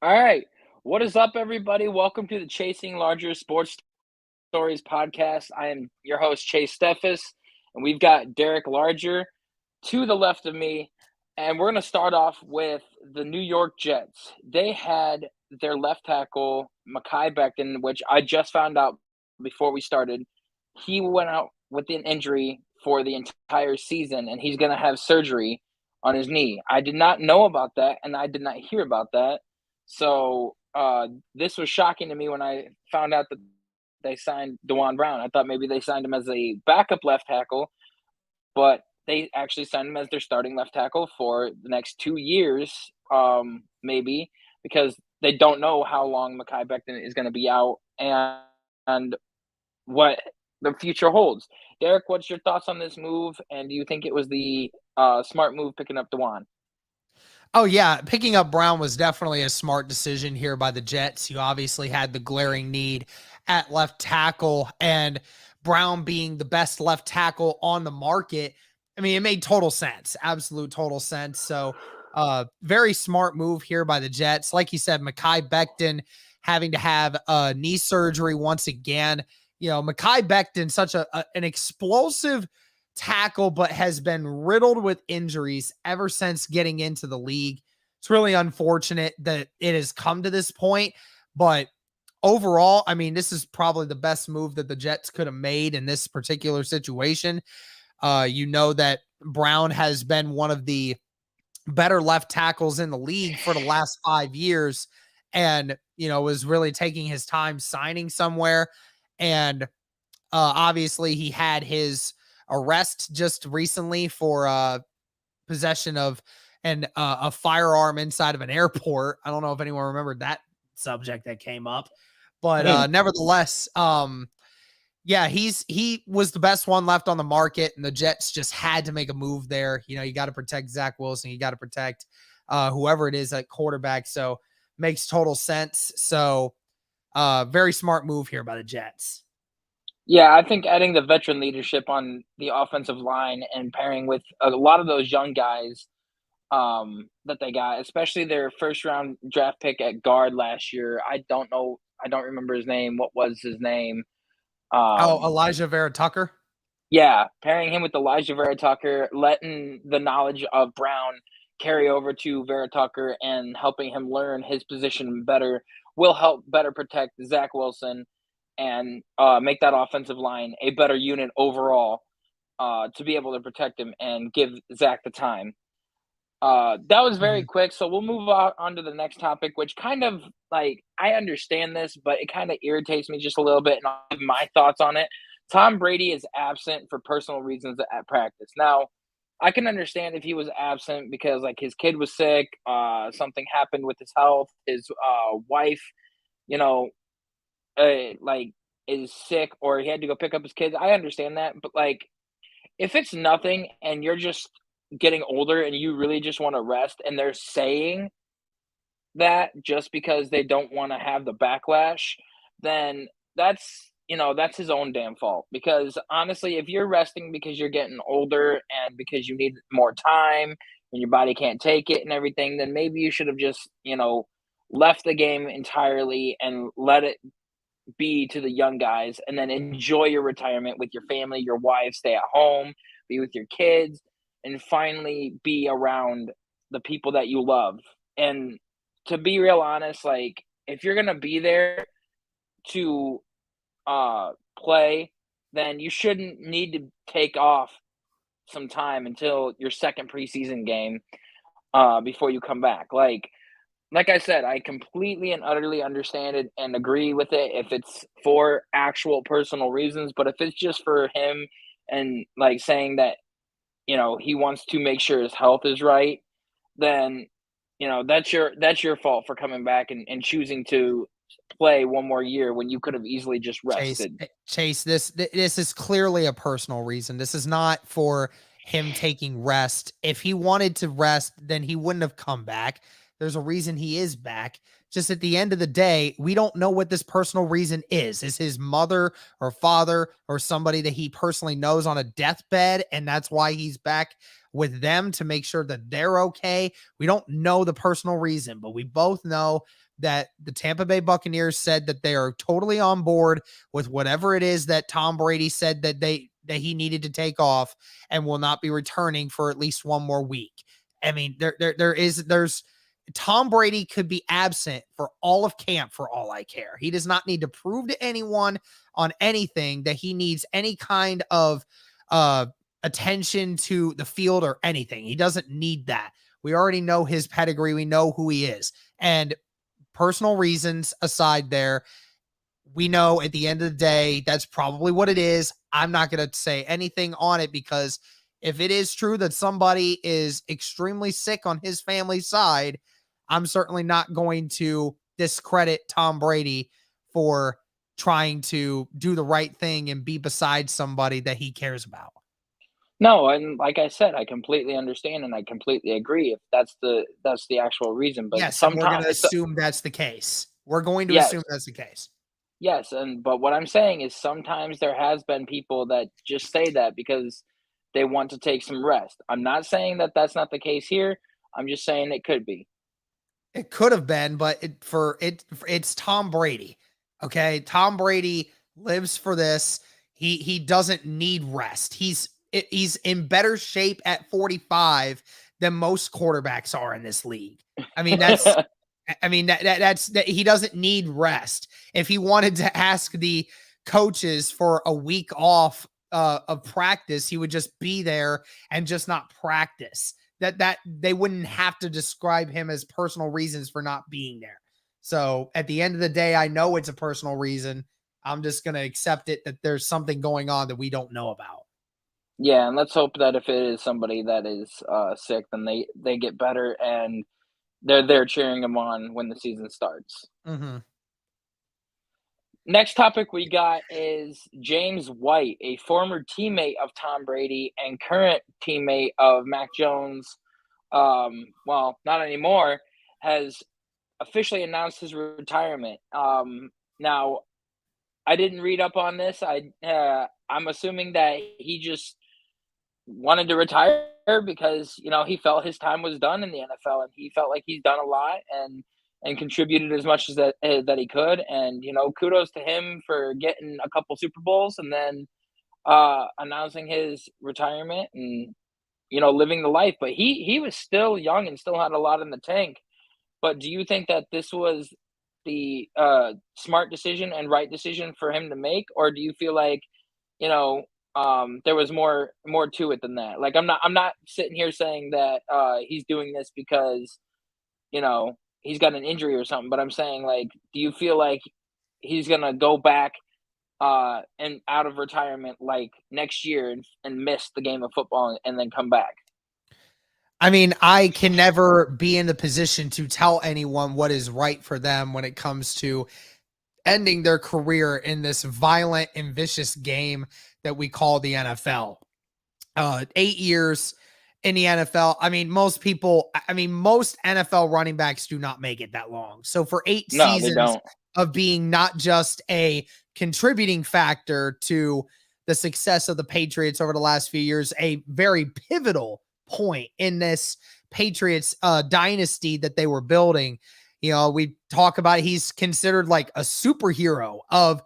All right. What is up, everybody? Welcome to the Chasing Larger Sports Stories podcast. I am your host, Chase Steffes, and we've got Derek Larger to the left of me. And we're going to start off with the New York Jets. They had their left tackle, Mekhi Becton, which I just found out before we started. He went out with an injury for the entire season, and he's going to have surgery on his knee. I did not know about that, and I did not hear about that. So this was shocking to me when I found out that they signed DeJuan Brown. I thought maybe they signed him as a backup left tackle, but they actually signed him as their starting left tackle for the next 2 years, maybe, because they don't know how long Mekhi Becton is going to be out and what the future holds. Derek, what's your thoughts on this move? And do you think it was the smart move picking up DeJuan? Oh, yeah. Picking up Brown was definitely a smart decision here by the Jets. You obviously had the glaring need at left tackle, and Brown being the best left tackle on the market. I mean, it made total sense, absolute total sense. So, very smart move here by the Jets. Like you said, Mekhi Becton having to have knee surgery once again. You know, Mekhi Becton, such an explosive tackle, but has been riddled with injuries ever since getting into the league. It's really unfortunate that it has come to this point, but overall, I mean, this is probably the best move that the Jets could have made in this particular situation. You know that Brown has been one of the better left tackles in the league for the last 5 years, and was really taking his time signing somewhere. And obviously he had his arrest just recently for possession of a firearm inside of an airport. I don't know if anyone remembered that subject that came up, but nevertheless, yeah, he was the best one left on the market, and the Jets just had to make a move there. You got to protect Zach Wilson, you got to protect whoever it is at quarterback. So makes total sense. So very smart move here by the Jets. Yeah, I think adding the veteran leadership on the offensive line and pairing with a lot of those young guys that they got, especially their first round draft pick at guard last year. I don't know. I don't remember his name. What was his name? Oh, Um, Elijah Vera Tucker. yeah, pairing him with Elijah Vera Tucker, letting the knowledge of Brown carry over to Vera Tucker and helping him learn his position better will help better protect Zach Wilson and make that offensive line a better unit overall to be able to protect him and give Zach the time. That was very Mhm. quick, so we'll move on to the next topic, which kind of like I understand this, but it kind of irritates me just a little bit, and I'll give my thoughts on it. Tom Brady is absent for personal reasons at practice. Now, I can understand if he was absent because like his kid was sick, something happened with his health, his wife, you know, like is sick, or he had to go pick up his kids. I understand that, but like if it's nothing and you're just getting older and you really just want to rest and they're saying that just because they don't want to have the backlash, then that's his own damn fault. Because honestly, if you're resting because you're getting older and because you need more time and your body can't take it and everything, then maybe you should have just, left the game entirely and let it be to the young guys and then enjoy your retirement with your family, your wife, stay at home, be with your kids, and finally be around the people that you love. And to be real honest, like if you're gonna be there to play, then you shouldn't need to take off some time until your second preseason game before you come back. Like I said, I completely and utterly understand it and agree with it if it's for actual personal reasons, but if it's just for him and like saying that, he wants to make sure his health is right, then that's your fault for coming back and choosing to play one more year when you could have easily just Chase, rested. Chase, this is clearly a personal reason. This is not for him taking rest. If he wanted to rest, then he wouldn't have come back. There's a reason he is back. Just at the end of the day, we don't know what this personal reason is. Is his mother or father or somebody that he personally knows on a deathbed, and that's why he's back with them to make sure that they're okay. We don't know the personal reason, but we both know that the Tampa Bay Buccaneers said that they are totally on board with whatever it is that Tom Brady said that he needed to take off, and will not be returning for at least one more week. I mean, there's Tom Brady could be absent for all of camp for all I care. He does not need to prove to anyone on anything that he needs any kind of attention to the field or anything. He doesn't need that. We already know his pedigree. We know who he is. And personal reasons aside there, we know at the end of the day, that's probably what it is. I'm not going to say anything on it, because if it is true that somebody is extremely sick on his family side, I'm certainly not going to discredit Tom Brady for trying to do the right thing and be beside somebody that he cares about. No, and like I said, I completely understand and I completely agree if that's the actual reason. But Yes, and we're going sometimes to it's assume that's the case. We're going to yes, assume that's the case. yes, and but what I'm saying is sometimes there has been people that just say that because they want to take some rest. I'm not saying that that's not the case here. I'm just saying it could be. It could have been, but it's Tom Brady. Okay, Tom Brady lives for this. He doesn't need rest. He's in better shape at 45 than most quarterbacks are in this league. I mean, that's he doesn't need rest. If he wanted to ask the coaches for a week off of practice, he would just be there and just not practice. That they wouldn't have to describe him as personal reasons for not being there. So at the end of the day, I know it's a personal reason. I'm just going to accept it that there's something going on that we don't know about. Yeah, and let's hope that if it is somebody that is sick, then they get better and they're there cheering him on when the season starts. Mm-hmm. Next topic we got is James White, a former teammate of Tom Brady and current teammate of Mac Jones. Well, not anymore, has officially announced his retirement. Now, I didn't read up on this. I'm assuming that he just wanted to retire because he felt his time was done in the NFL, and he felt like he's done a lot and contributed as much as that he could. And kudos to him for getting a couple Super Bowls and then announcing his retirement and living the life. But he was still young and still had a lot in the tank. But do you think that this was the smart decision and right decision for him to make, or do you feel like there was more to it than that? Like I'm not sitting here saying that he's doing this because he's got an injury or something, but I'm saying, like, do you feel like he's gonna go back and out of retirement like next year and miss the game of football and then come back? I mean, I can never be in the position to tell anyone what is right for them when it comes to ending their career in this violent and vicious game that we call the NFL. 8 years in the NFL. I mean, most NFL running backs do not make it that long. So for 8 No, they seasons don't. of being not just a contributing factor to the success of the Patriots over the last few years, a very pivotal point in this Patriots dynasty that they were building. We talk about he's considered like a superhero of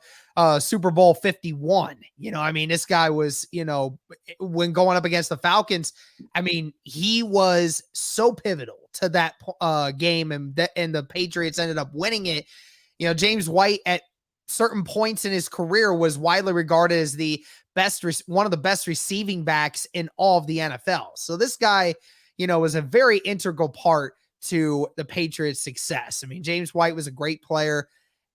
Super Bowl 51. I mean, this guy was, when going up against the Falcons, I mean, he was so pivotal to that game, and the Patriots ended up winning it. James White at certain points in his career was widely regarded as one of the best receiving backs in all of the NFL. So this guy, was a very integral part to the Patriots' success. I mean, James White was a great player,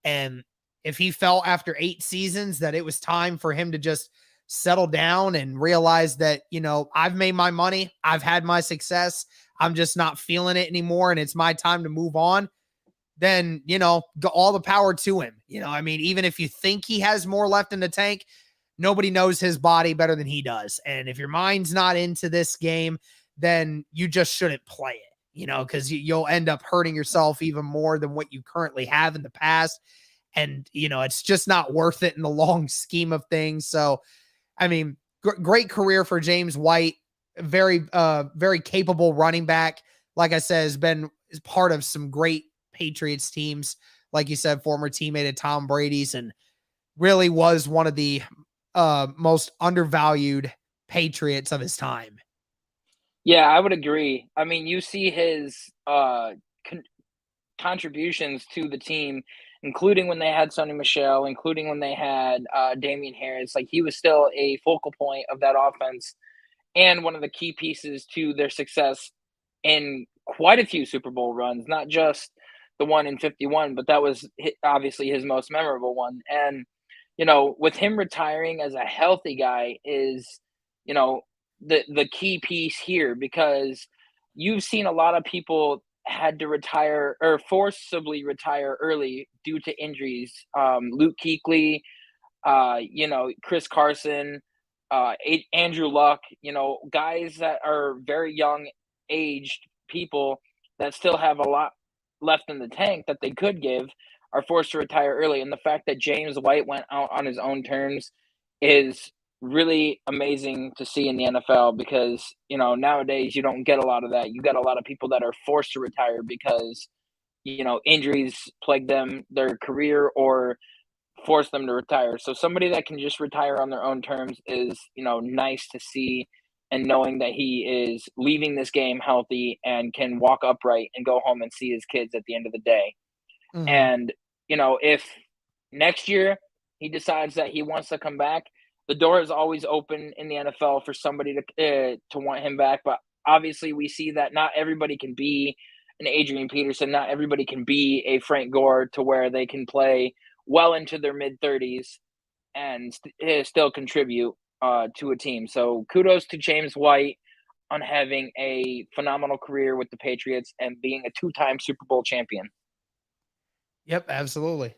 and if he felt after 8 seasons that it was time for him to just settle down and realize that, I've made my money, I've had my success, I'm just not feeling it anymore, and it's my time to move on, then, all the power to him. I mean, even if you think he has more left in the tank, nobody knows his body better than he does. And if your mind's not into this game, then you just shouldn't play it, because you'll end up hurting yourself even more than what you currently have in the past. And, it's just not worth it in the long scheme of things. So, I mean, great career for James White. very capable running back. Like I said, is part of some great Patriots teams. Like you said, former teammate of Tom Brady's, and really was one of the most undervalued Patriots of his time. Yeah, I would agree. I mean, you see his contributions to the team, including when they had Sonny Michel, including when they had Damian Harris. Like, he was still a focal point of that offense and one of the key pieces to their success in quite a few Super Bowl runs, not just the one in 51, but that was obviously his most memorable one. And, with him retiring as a healthy guy is, you know, the key piece here, because you've seen a lot of people had to retire or forcibly retire early due to injuries. Luke Kuechly, Chris Carson, Andrew Luck, guys that are very young aged people that still have a lot left in the tank that they could give are forced to retire early. And the fact that James White went out on his own terms is really amazing to see in the NFL, because, nowadays you don't get a lot of that. You got a lot of people that are forced to retire because, injuries plague them, their career, or force them to retire. So somebody that can just retire on their own terms is, nice to see, and knowing that he is leaving this game healthy and can walk upright and go home and see his kids at the end of the day. Mm-hmm. And, if next year he decides that he wants to come back, the door is always open in the NFL for somebody to want him back. But obviously we see that not everybody can be an Adrian Peterson, not everybody can be a Frank Gore to where they can play well into their mid 30s and still contribute to a team. So kudos to James White on having a phenomenal career with the Patriots and being a two-time Super Bowl champion. Yep, absolutely.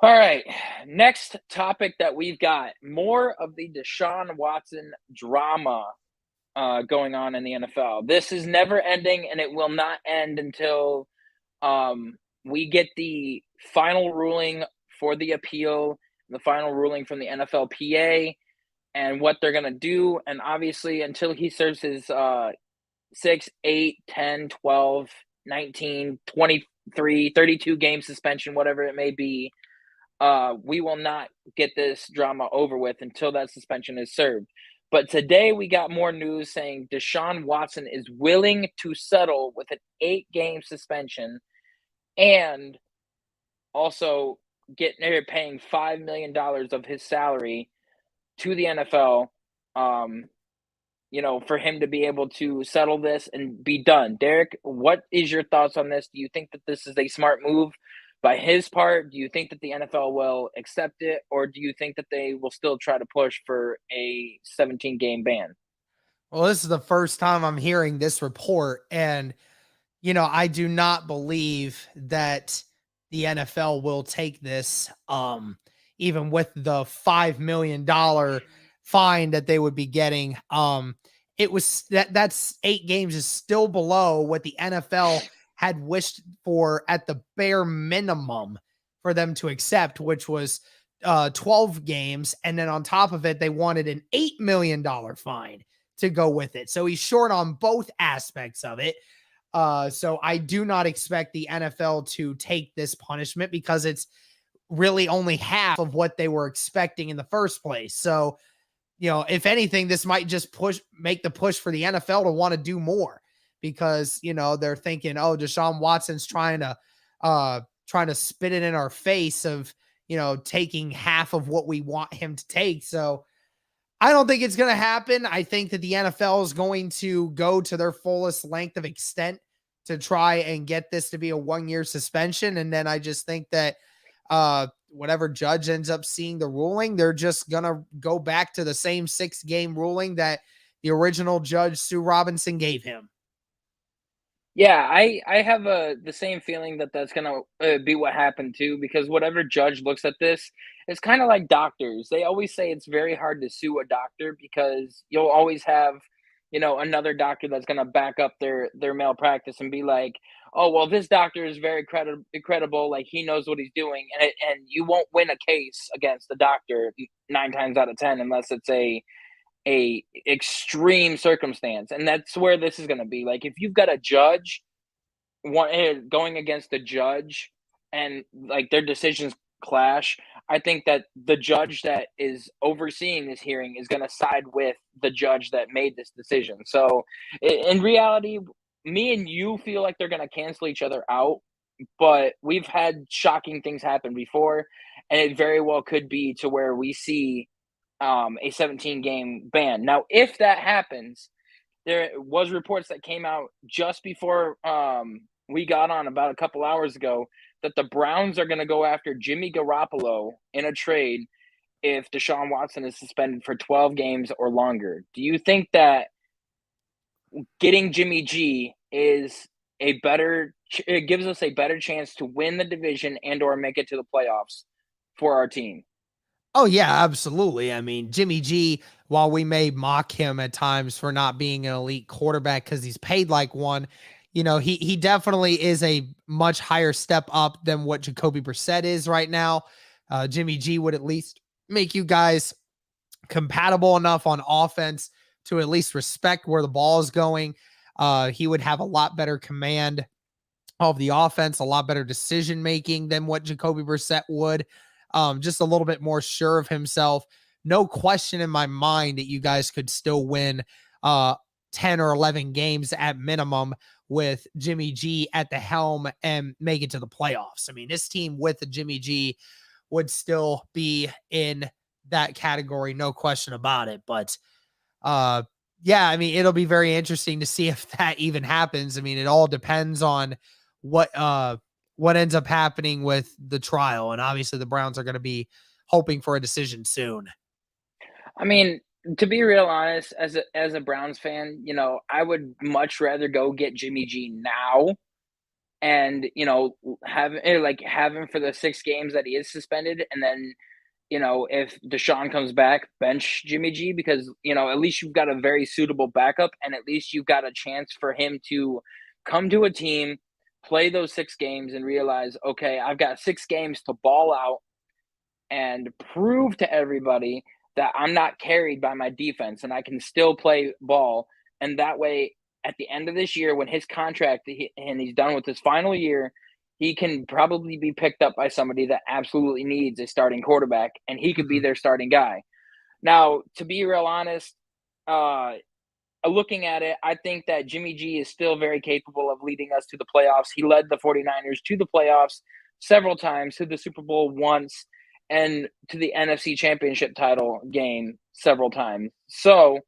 All right, next topic that we've got, more of the Deshaun Watson drama going on in the NFL. This is never ending, and it will not end until we get the final ruling for the appeal, the final ruling from the NFLPA, and what they're going to do. And obviously, until he serves his 6, 8, 10, 12, 19, 23, 32 game suspension, whatever it may be, we will not get this drama over with until that suspension is served. But today we got more news saying Deshaun Watson is willing to settle with an 8-game suspension, and also paying $5 million of his salary to the NFL, for him to be able to settle this and be done. Derek, what is your thoughts on this? Do you think that this is a smart move by his part? Do you think that the NFL will accept it, or do you think that they will still try to push for a 17-game ban? Well, this is the first time I'm hearing this report, and I do not believe that the NFL will take this, even with the $5 million fine that they would be getting. It was that's 8 games is still below what the NFL had wished for at the bare minimum for them to accept, which was 12 games. And then on top of it, they wanted an $8 million fine to go with it. So he's short on both aspects of it. So I do not expect the NFL to take this punishment, because it's really only half of what they were expecting in the first place. So, if anything, this might just make the push for the NFL to want to do more, because, they're thinking, oh, Deshaun Watson's trying to spit it in our face of, taking half of what we want him to take. So I don't think it's going to happen. I think that the NFL is going to go to their fullest length of extent to try and get this to be a 1-year suspension. And then I just think that whatever judge ends up seeing the ruling, they're just going to go back to the same 6-game ruling that the original judge, Sue Robinson, gave him. Yeah, I have the same feeling that that's gonna be what happened too, because whatever judge looks at this, it's kind of like doctors. They always say it's very hard to sue a doctor because you'll always have, another doctor that's gonna back up their malpractice and be like, oh well, this doctor is very credible, like he knows what he's doing, and you won't win a case against the doctor 9 times out of 10 unless it's a extreme circumstance, and that's where this is going to be. Like if you've got a judge going against the judge, and like their decisions clash, I think that the judge that is overseeing this hearing is going to side with the judge that made this decision. So in reality, me and you feel like they're going to cancel each other out, but we've had shocking things happen before, and it very well could be to where we see a 17 game ban. Now, if that happens, there was reports that came out just before we got on about a couple hours ago that the Browns are going to go after Jimmy Garoppolo in a trade if Deshaun Watson is suspended for 12 games or longer. Do you think that getting Jimmy G is it gives us a better chance to win the division and or make it to the playoffs for our team? Oh, yeah, absolutely. I mean, Jimmy G, while we may mock him at times for not being an elite quarterback because he's paid like one, he definitely is a much higher step up than what Jacoby Brissett is right now. Jimmy G would at least make you guys compatible enough on offense to at least respect where the ball is going. He would have a lot better command of the offense, a lot better decision making than what Jacoby Brissett would. Just a little bit more sure of himself. No question in my mind that you guys could still win 10 or 11 games at minimum with Jimmy G at the helm and make it to the playoffs. I mean, this team with the Jimmy G would still be in that category, no question about it. But yeah, I mean, it'll be very interesting to see if that even happens. I mean, it all depends on what ends up happening with the trial. And obviously the Browns are going to be hoping for a decision soon. I mean, to be real honest, as a Browns fan, I would much rather go get Jimmy G now and have him for the 6 games that he is suspended, and then if Deshaun comes back, bench Jimmy G, because at least you've got a very suitable backup, and at least you've got a chance for him to come to a team, play those 6 games, and realize, okay, I've got 6 games to ball out and prove to everybody that I'm not carried by my defense and I can still play ball. And that way, at the end of this year, when his contract and he's done with his final year, he can probably be picked up by somebody that absolutely needs a starting quarterback, and he could be their starting guy. Now, to be real honest, looking at it, I think that Jimmy G is still very capable of leading us to the playoffs. He led the 49ers to the playoffs several times, to the Super Bowl once, and to the NFC Championship title game several times. So,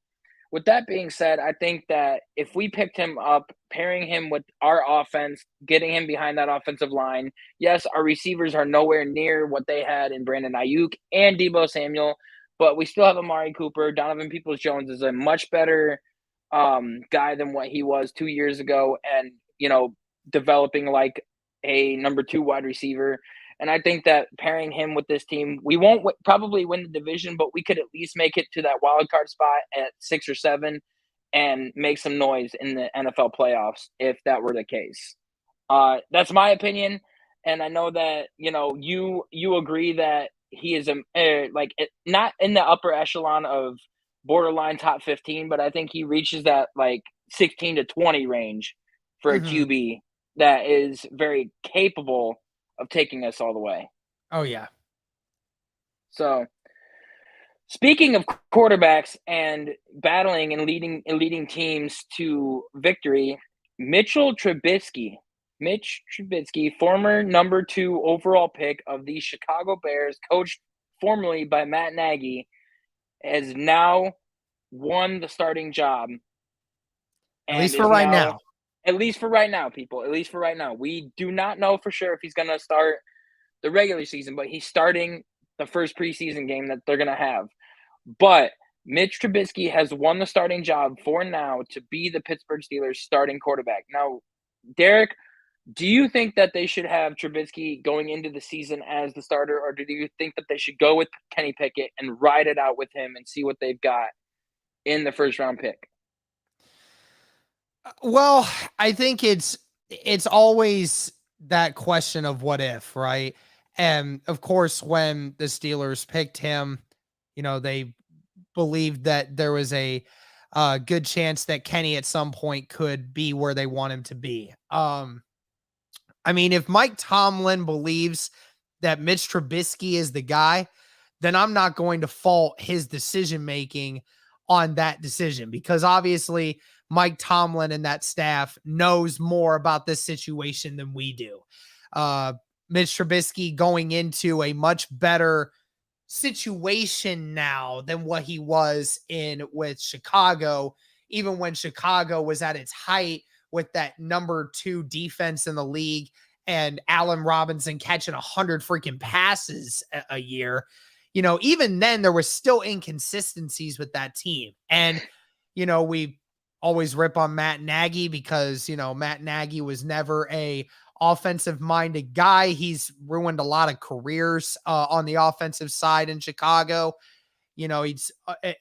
with that being said, I think that if we picked him up, pairing him with our offense, getting him behind that offensive line, yes, our receivers are nowhere near what they had in Brandon Ayuk and Deebo Samuel, but we still have Amari Cooper. Donovan Peoples-Jones is a much better guy than what he was 2 years ago, and developing like a number 2 wide receiver. And I think that pairing him with this team, we won't probably win the division, but we could at least make it to that wild card spot at 6 or 7 and make some noise in the NFL playoffs if that were the case. That's my opinion, and I know that you agree that he is not in the upper echelon of borderline top 15, but I think he reaches that like 16 to 20 range for a Mm-hmm. QB that is very capable of taking us all the way. Oh, yeah. So, speaking of quarterbacks and battling and leading teams to victory, Mitch Trubisky, former number 2 overall pick of the Chicago Bears, coached formerly by Matt Nagy, has now won the starting job At and least for is right now, now. at least for right now, people, at least for right now. We do not know for sure if he's going to start the regular season, but he's starting the first preseason game that they're going to have. But Mitch Trubisky has won the starting job for now to be the Pittsburgh Steelers starting quarterback. Now, Derek, do you think that they should have Trubisky going into the season as the starter, or do you think that they should go with Kenny Pickett and ride it out with him and see what they've got in the first round pick? Well, I think it's always that question of what if, right? And of course, when the Steelers picked him, they believed that there was a good chance that Kenny at some point could be where they want him to be. I mean, if Mike Tomlin believes that Mitch Trubisky is the guy, then I'm not going to fault his decision making on that decision, because obviously Mike Tomlin and that staff knows more about this situation than we do. Mitch Trubisky going into a much better situation now than what he was in with Chicago, even when Chicago was at its height with that number 2 defense in the league and Allen Robinson catching 100 freaking passes a year. You know, even then there was still inconsistencies with that team. And, you know, we always rip on Matt Nagy because, you know, Matt Nagy was never a offensive minded guy. He's ruined a lot of careers on the offensive side in Chicago. You know,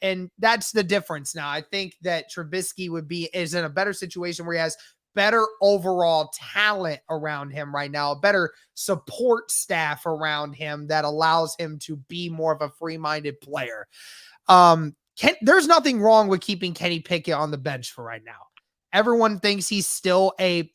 and that's the difference now. I think that Trubisky is in a better situation where he has better overall talent around him right now, a better support staff around him that allows him to be more of a free-minded player. There's nothing wrong with keeping Kenny Pickett on the bench for right now. Everyone thinks he's still a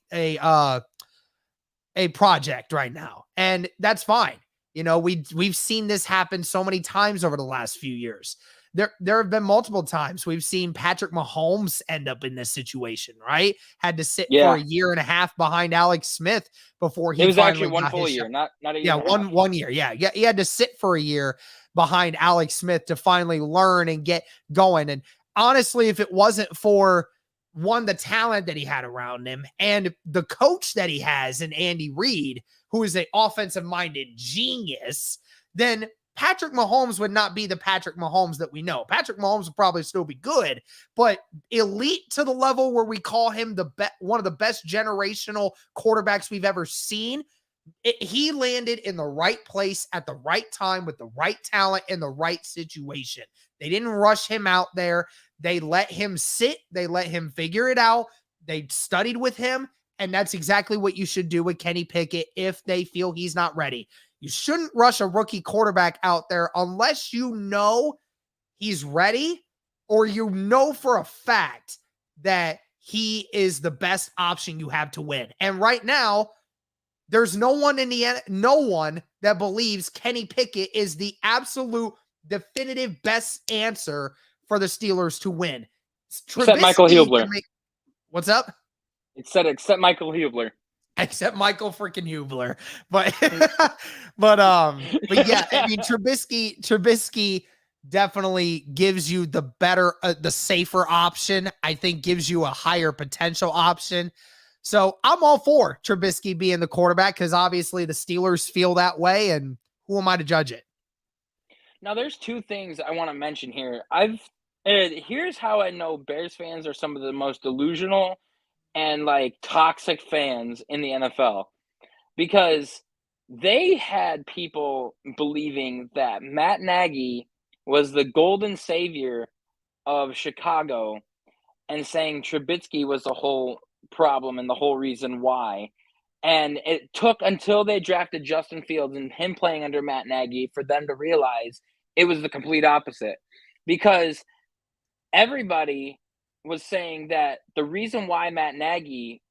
project right now, and that's fine. You know, we've seen this happen so many times over the last few years. There have been multiple times we've seen Patrick Mahomes end up in this situation, right? Had to sit for a year and a half behind Alex Smith before he It was finally actually one got full his year, shot. not a year. Yeah, one year. Yeah. He had to sit for a year behind Alex Smith to finally learn and get going. And honestly, if it wasn't for the talent that he had around him and the coach that he has in Andy Reid, who is an offensive minded genius, then Patrick Mahomes would not be the Patrick Mahomes that we know. Patrick Mahomes would probably still be good, but elite to the level where we call him one of the best generational quarterbacks we've ever seen. He landed in the right place at the right time with the right talent in the right situation. They didn't rush him out there. They let him sit. They let him figure it out. They studied with him. And that's exactly what you should do with Kenny Pickett if they feel he's not ready. You shouldn't rush a rookie quarterback out there unless you know he's ready or you know for a fact that he is the best option you have to win. And right now, there's no one that believes Kenny Pickett is the absolute definitive best answer for the Steelers to win. Except Michael Hubler. What's up? It said except Michael Hubler. Except Michael freaking Hubler. But yeah, I mean, Trubisky definitely gives you the better, the safer option. I think gives you a higher potential option. So I'm all for Trubisky being the quarterback because obviously the Steelers feel that way, and who am I to judge it? Now, there's two things I want to mention here. Here's how I know Bears fans are some of the most delusional and like toxic fans in the NFL, because they had people believing that Matt Nagy was the golden savior of Chicago and saying Trubisky was the whole problem and the whole reason why. And it took until they drafted Justin Fields and him playing under Matt Nagy for them to realize it was the complete opposite. Because everybody was saying that the reason why Matt Nagy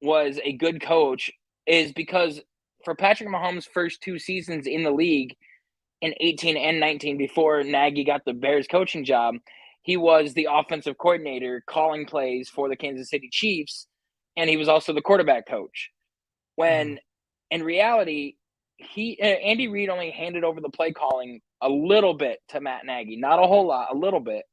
was a good coach is because for Patrick Mahomes' first 2 seasons in the league in 18 and 19 before Nagy got the Bears coaching job, he was the offensive coordinator calling plays for the Kansas City Chiefs, and he was also the quarterback coach. When in reality, Andy Reid only handed over the play calling a little bit to Matt Nagy, not a whole lot, a little bit.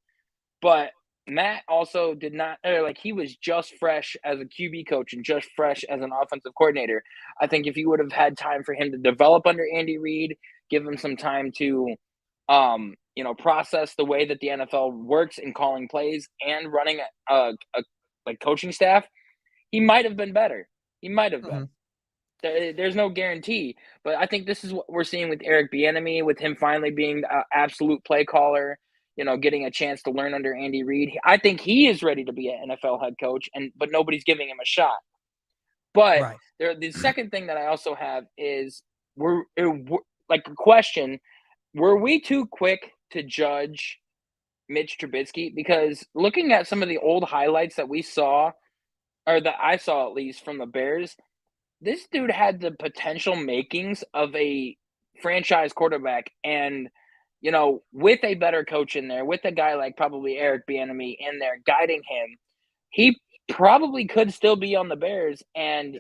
But Matt also did not he was just fresh as a QB coach and just fresh as an offensive coordinator. I think if you would have had time for him to develop under Andy Reid, give him some time to process the way that the NFL works in calling plays and running a coaching staff, he might have been better. He might have been. There's no guarantee, but I think this is what we're seeing with Eric Bieniemy, with him finally being an absolute play caller, getting a chance to learn under Andy Reid. I think he is ready to be an NFL head coach, but nobody's giving him a shot. But the second thing that I also have is we're like a question: were we too quick to judge Mitch Trubisky, because looking at some of the old highlights that we saw, or that I saw at least from the Bears, this dude had the potential makings of a franchise quarterback. And, with a better coach in there, with a guy like probably Eric Bieniemy in there guiding him, he probably could still be on the Bears and,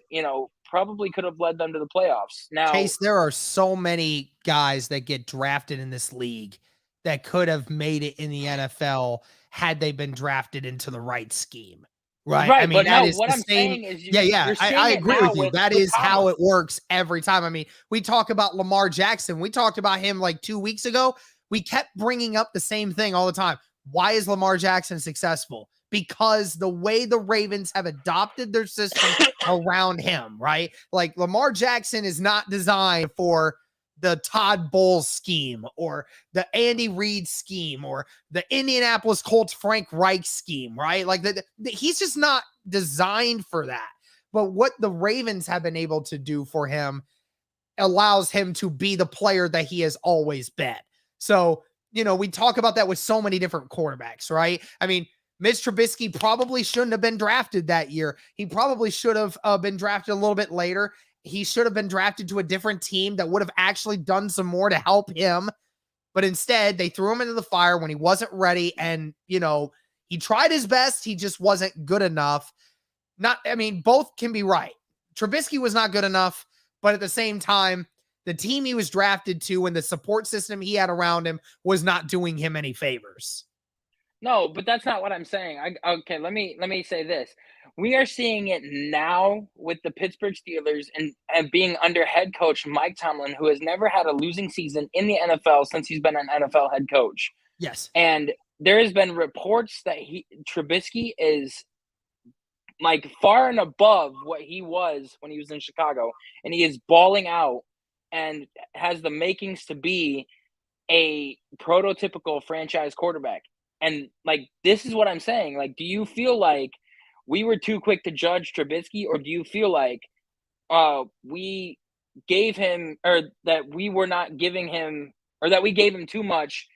probably could have led them to the playoffs. Now, Chase, there are so many guys that get drafted in this league that could have made it in the NFL had they been drafted into the right scheme. Right. I right, mean, but that no, is what the I'm same. saying is Yeah, yeah. you're I seeing it agree now with you. with That with is how Tomlin. it works every time. I mean, we talk about Lamar Jackson. We talked about him like 2 weeks ago. We kept bringing up the same thing all the time. Why is Lamar Jackson successful? Because the way the Ravens have adopted their system around him, right? Like Lamar Jackson is not designed for the Todd Bowles scheme or the Andy Reid scheme or the Indianapolis Colts Frank Reich scheme, right? Like he's just not designed for that. But what the Ravens have been able to do for him allows him to be the player that he has always been. So, we talk about that with so many different quarterbacks, right? I mean, Mitch Trubisky probably shouldn't have been drafted that year. He probably should have been drafted a little bit later. He should have been drafted to a different team that would have actually done some more to help him. But instead, they threw him into the fire when he wasn't ready. And, he tried his best. He just wasn't good enough. Both can be right. Trubisky was not good enough, but at the same time, the team he was drafted to and the support system he had around him was not doing him any favors. No, but that's not what I'm saying. Okay, let me say this. We are seeing it now with the Pittsburgh Steelers and being under head coach Mike Tomlin, who has never had a losing season in the NFL since he's been an NFL head coach. Yes. And there has been reports that Trubisky is like far and above what he was when he was in Chicago, and he is balling out and has the makings to be a prototypical franchise quarterback. And like this is what I'm saying. Like, do you feel like we were too quick to judge Trubisky, or do you feel like we gave him, or that we were not giving him, or that we gave him too much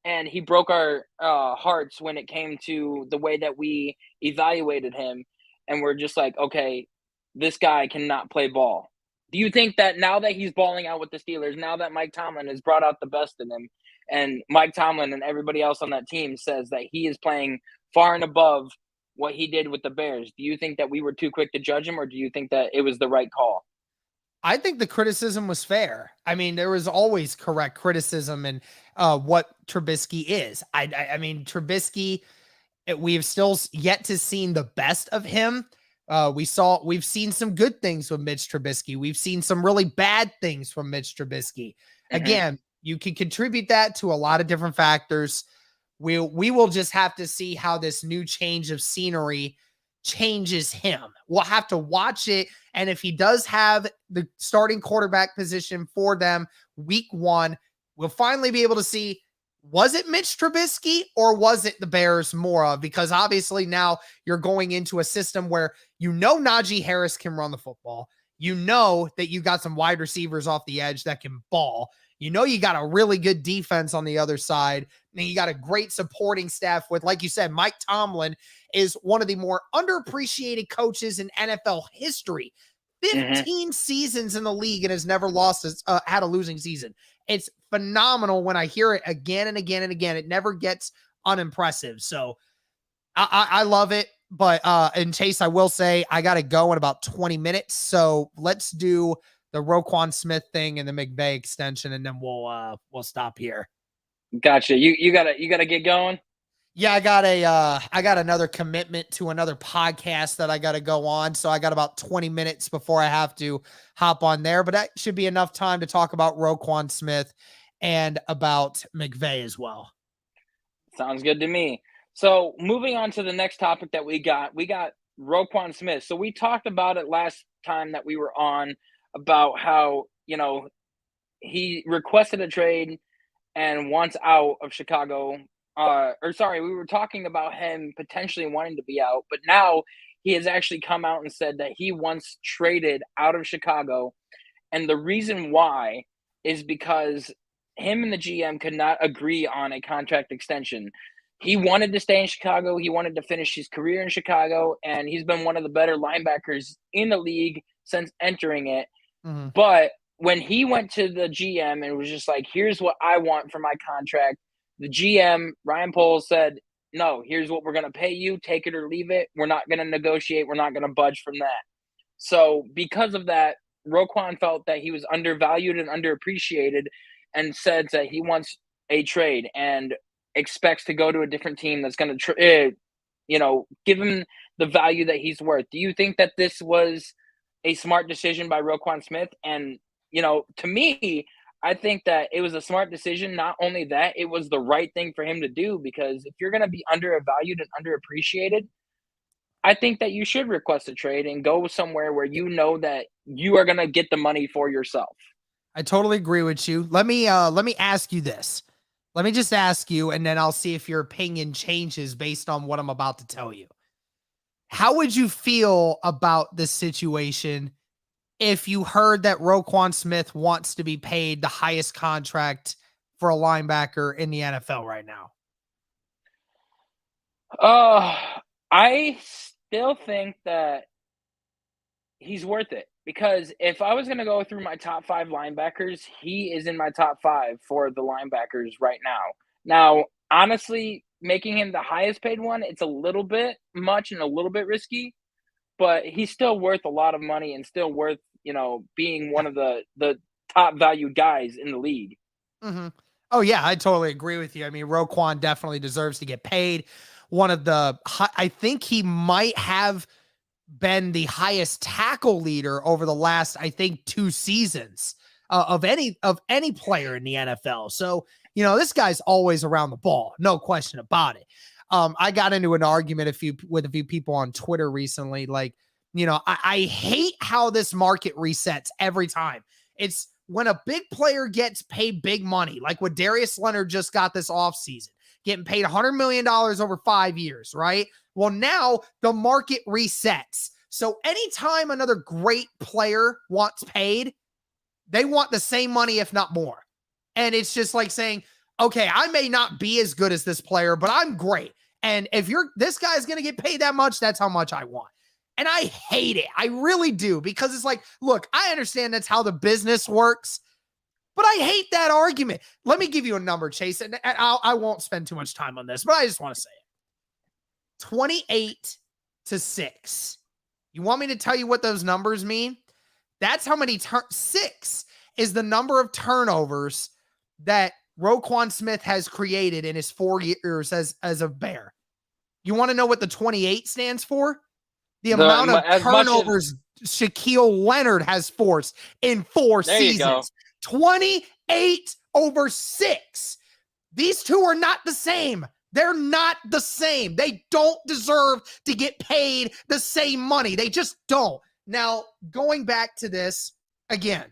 and he broke our hearts when it came to the way that we evaluated him, and we're just like, okay, this guy cannot play ball. Do you think that now that he's balling out with the Steelers, now that Mike Tomlin has brought out the best in him, and Mike Tomlin and everybody else on that team says that he is playing far and above what he did with the Bears, do you think that we were too quick to judge him, or do you think that it was the right call? I think the criticism was fair. I mean, there was always correct criticism and what Trubisky is. I mean, Trubisky, we've still yet to seen the best of him. We've seen some good things with Mitch Trubisky. We've seen some really bad things from Mitch Trubisky. Mm-hmm. Again, you can contribute that to a lot of different factors. We will just have to see how this new change of scenery changes him. We'll have to watch it. And if he does have the starting quarterback position for them week 1, we'll finally be able to see, was it Mitch Trubisky or was it the Bears more of? Because obviously now you're going into a system where Najee Harris can run the football. You know that you got some wide receivers off the edge that can ball. You got a really good defense on the other side. And you got a great supporting staff with, like you said, Mike Tomlin is one of the more underappreciated coaches in NFL history. 15 seasons in the league and has never had a losing season. It's phenomenal when I hear it again and again and again. It never gets unimpressive. So I love it. But in Chase, I will say I got to go in about 20 minutes. So let's do the Roquan Smith thing and the McVay extension, and then we'll stop here. Gotcha. You gotta get going. Yeah, I got another commitment to another podcast that I got to go on. So I got about 20 minutes before I have to hop on there, but that should be enough time to talk about Roquan Smith and about McVay as well. Sounds good to me. So moving on to the next topic that we got Roquan Smith. So we talked about it last time that we were on about how, he requested a trade and wants out of Chicago. We were talking about him potentially wanting to be out, but now he has actually come out and said that he wants traded out of Chicago. And the reason why is because him and the GM could not agree on a contract extension. he wanted to stay in Chicago. He wanted to finish his career in Chicago, and he's been one of the better linebackers in the league since entering it. Mm-hmm. But when he went to the GM and was just like, here's what I want for my contract, the GM, Ryan Poles, said, no, here's what we're going to pay you. Take it or leave it. We're not going to negotiate. We're not going to budge from that. So because of that, Roquan felt that he was undervalued and underappreciated and said that he wants a trade and expects to go to a different team that's going to, give him the value that he's worth. Do you think that this was a smart decision by Roquan Smith? And, to me, I think that it was a smart decision. Not only that, it was the right thing for him to do, because if you're going to be undervalued and underappreciated, I think that you should request a trade and go somewhere where you know that you are going to get the money for yourself. I totally agree with you. Let me ask you this. Let me just ask you, and then I'll see if your opinion changes based on what I'm about to tell you. How would you feel about this situation if you heard that Roquan Smith wants to be paid the highest contract for a linebacker in the NFL right now? I still think that he's worth it, because if I was going to go through my top 5 linebackers, he is in my top 5 for the linebackers right now. Now, honestly, making him the highest paid one, it's a little bit much and a little bit risky, but he's still worth a lot of money and still worth, being one of the top valued guys in the league. Mm-hmm. Oh yeah, I totally agree with you. I mean, Roquan definitely deserves to get paid. I think he might have been the highest tackle leader over the last, I think, 2 seasons of any player in the NFL. So, this guy's always around the ball, no question about it. I got into an argument with a few people on Twitter recently. Like, I hate how this market resets every time. It's when a big player gets paid big money, like what Darius Leonard just got this offseason, getting paid $100 million over 5 years, right? Well, now the market resets. So anytime another great player wants paid, they want the same money, if not more. And it's just like saying, okay, I may not be as good as this player, but I'm great. And if this guy's going to get paid that much, that's how much I want. And I hate it. I really do, because it's like, look, I understand that's how the business works, but I hate that argument. Let me give you a number, Chase, and I won't spend too much time on this, but I just want to say it. 28-6. You want me to tell you what those numbers mean? That's how many 6 is the number of turnovers that Roquan Smith has created in his 4 years as a Bear. You want to know what the 28 stands for? The amount of turnovers Shaquille Leonard has forced in 4 seasons. 28/6. These two are not the same. They're not the same. They don't deserve to get paid the same money. They just don't. Now, going back to this, again,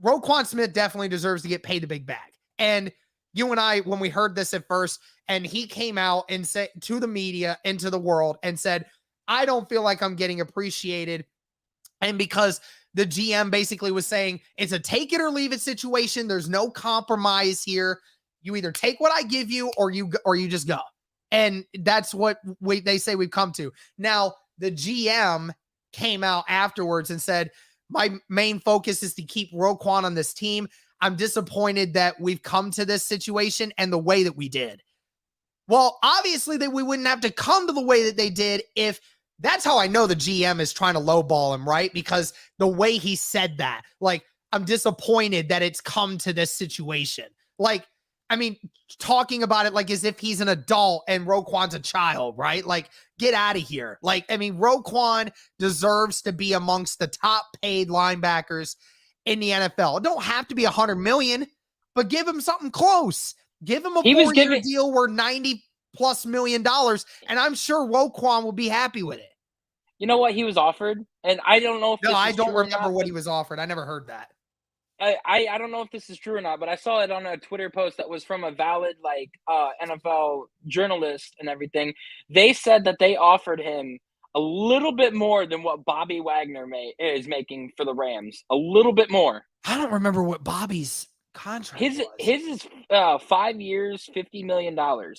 Roquan Smith definitely deserves to get paid the big bag. And you and I, when we heard this at first, and he came out and said to the media and to the world and said, I don't feel like I'm getting appreciated. And because the GM basically was saying it's a take it or leave it situation, there's no compromise here. You either take what I give you or you just go. And that's what they say we've come to. Now, the GM came out afterwards and said, my main focus is to keep Roquan on this team. I'm disappointed that we've come to this situation and the way that we did. Well, obviously we wouldn't have to come to the way that they did if that's how I know the GM is trying to lowball him, right? Because the way he said that, like, I'm disappointed that it's come to this situation. Like, I mean, talking about it like as if he's an adult and Roquan's a child, right? Like, get out of here. Like, I mean, Roquan deserves to be amongst the top paid linebackers in the NFL. It don't have to be $100 million, but give him something close. Give him a 4-year deal worth $90+ million, and I'm sure Roquan will be happy with it. You know what he was offered? And I don't know if I don't remember what he was offered. I never heard that. I don't know if this is true or not, but I saw it on a Twitter post that was from a valid NFL journalist and everything. They said that they offered him a little bit more than what Bobby Wagner is making for the Rams. A little bit more. I don't remember what Bobby's contract was. His is 5 years, $50 million. 5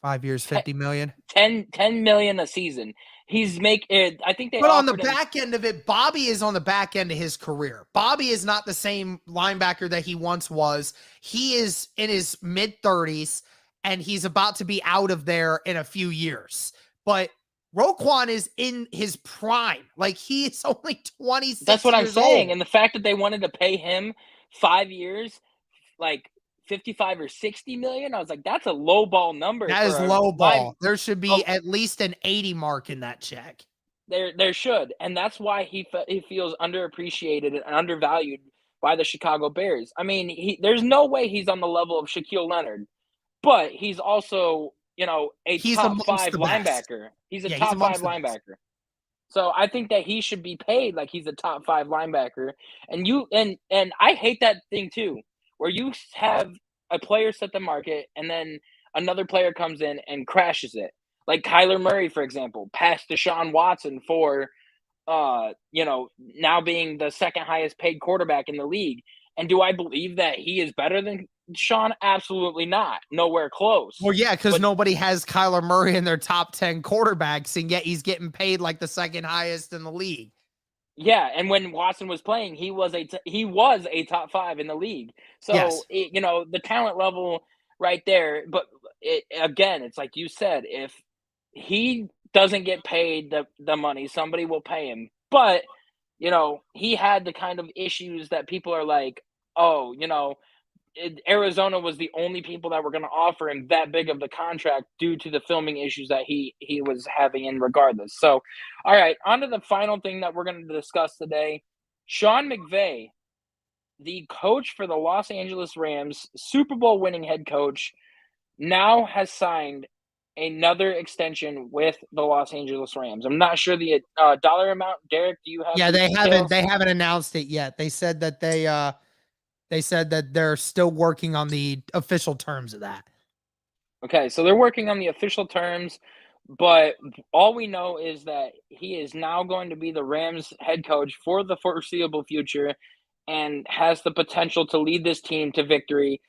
5 years, 50 million. 10 million a season. He's making. I think they. But on the offered him. back end of it, Bobby is on the back end of his career. Bobby is not the same linebacker that he once was. He is in his mid-30s, and he's about to be out of there in a few years. But Roquan is in his prime. Like, he is only 26 That's what I'm years saying. old. And the fact that they wanted to pay him 5 years, like 55 or 60 million, I was like, that's a low ball number. That is low ball. There should be at least an 80 mark in that check. There should, and that's why he feels underappreciated and undervalued by the Chicago Bears. I mean, there's no way he's on the level of Shaquille Leonard, but he's also, He's top 5 linebacker. Best. He's a top 5 linebacker. So I think that he should be paid like he's a top 5 linebacker. And I hate that thing too, where you have a player set the market and then another player comes in and crashes it. Like Kyler Murray, for example, passed Deshaun Watson for, now being the second highest paid quarterback in the league. And do I believe that he is better than Deshaun? Absolutely not. Nowhere close. Well, yeah, because nobody has Kyler Murray in their top 10 quarterbacks, and yet he's getting paid like the second highest in the league. Yeah, and when Watson was playing, he was a top 5 in the league. So, yes. The talent level right there. But again, it's like you said, if he doesn't get paid the money, somebody will pay him. But, he had the kind of issues that people are like, oh, Arizona was the only people that were going to offer him that big of the contract due to the filming issues that he was having in regardless. So, all right, on to the final thing that we're going to discuss today. Sean McVay, the coach for the Los Angeles Rams, Super Bowl winning head coach, now has signed another extension with the Los Angeles Rams. I'm not sure the dollar amount. Derek, do you have? Yeah, they haven't announced it yet. They said that they're still working on the official terms of that. Okay, so they're working on the official terms, but all we know is that he is now going to be the Rams head coach for the foreseeable future and has the potential to lead this team to victory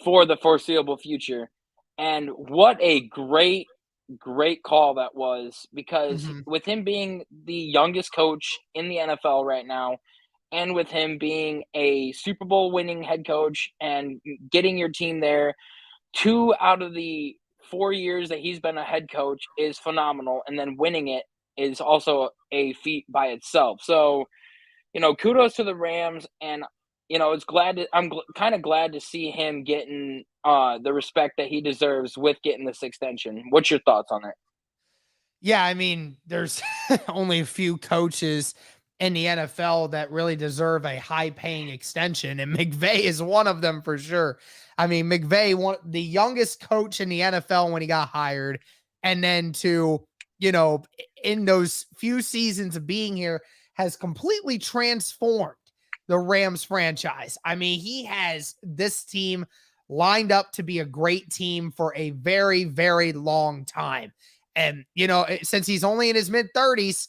for the foreseeable future. And what a great call that was, because with him being the youngest coach in the NFL right now, and with him being a Super Bowl winning head coach and getting your team there, 2 out of the 4 years that he's been a head coach is phenomenal. And then winning it is also a feat by itself. So, kudos to the Rams. And, I'm kind of glad to see him getting the respect that he deserves with getting this extension. What's your thoughts on it? Yeah, I mean, there's only a few coaches in the NFL that really deserve a high-paying extension, and McVay is one of them for sure. I mean, McVay, the youngest coach in the NFL when he got hired, and then in those few seasons of being here, has completely transformed the Rams franchise. I mean, he has this team lined up to be a great team for a very, very long time. And, since he's only in his mid-30s,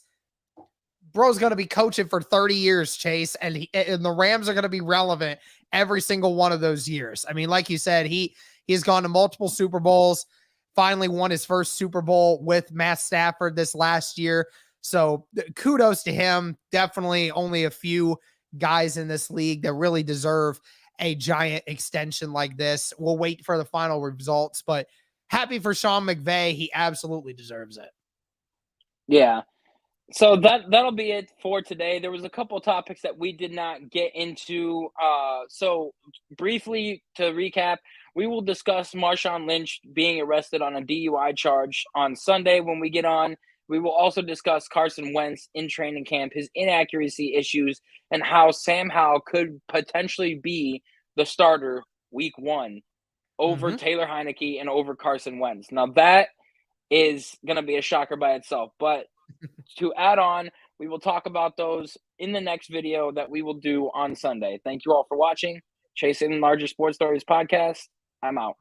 bro's going to be coaching for 30 years, Chase, and the Rams are going to be relevant every single one of those years. I mean, like you said, he's gone to multiple Super Bowls, finally won his first Super Bowl with Matt Stafford this last year. So kudos to him. Definitely only a few guys in this league that really deserve a giant extension like this. We'll wait for the final results, but happy for Sean McVay. He absolutely deserves it. Yeah. So that'll be it for today. There was a couple of topics that we did not get into. So briefly to recap, we will discuss Marshawn Lynch being arrested on a DUI charge on Sunday when we get on. We will also discuss Carson Wentz in training camp, his inaccuracy issues, and how Sam Howell could potentially be the starter week 1 over Taylor Heineke and over Carson Wentz. Now that is going to be a shocker by itself, but to add on, we will talk about those in the next video that we will do on Sunday. Thank you all for watching. Chasing Larger Sports Stories podcast. I'm out.